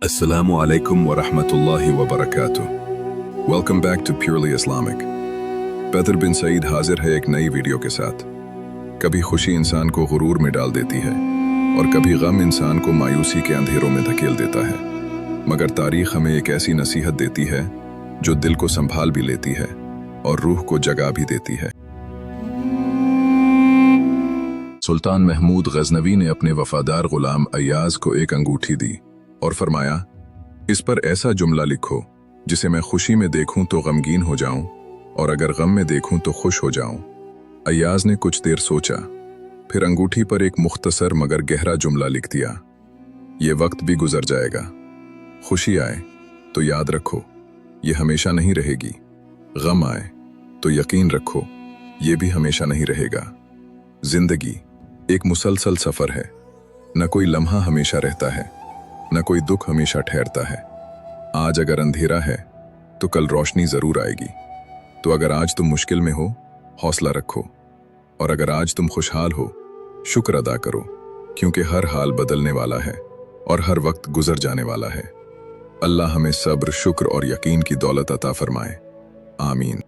Assalamu alaikum wa rahmatullahi wa barakatuh. Welcome back to Purely Islamic. बेदर बिन सईद हाजिर है एक नई वीडियो के साथ। कभी खुशी इंसान को गुरूर में डाल देती है और कभी गम इंसान को मायूसी के अंधेरों में धकेल देता है, मगर तारीख हमें एक ऐसी नसीहत देती है जो दिल को संभाल भी लेती है और रूह को जगा भी देती है। सुल्तान महमूद गजनवी ने अपने वफादार गुलाम अय्याज को एक अंगूठी दी और फरमाया, इस पर ऐसा जुमला लिखो जिसे मैं खुशी में देखूं तो गमगीन हो जाऊं और अगर गम में देखूं तो खुश हो जाऊं। अय्याज ने कुछ देर सोचा, फिर अंगूठी पर एक मुख्तसर मगर गहरा जुमला लिख दिया, ये वक्त भी गुजर जाएगा, खुशी आए तो याद रखो ये हमेशा नहीं रहेगी, गम आए तो यकीन रखो ये भी हमेशा नहीं रहेगा। जिंदगी एक मुसलसल सफर है, न कोई लम्हा हमेशा रहता है, न कोई दुख हमेशा ठहरता है। आज अगर अंधेरा है तो कल रोशनी जरूर आएगी। तो अगर आज तुम मुश्किल में हो, हौसला रखो, और अगर आज तुम खुशहाल हो, शुक्र अदा करो, क्योंकि हर हाल बदलने वाला है और हर वक्त गुजर जाने वाला है। अल्लाह हमें सब्र, शुक्र और यकीन की दौलत अता फरमाए। आमीन।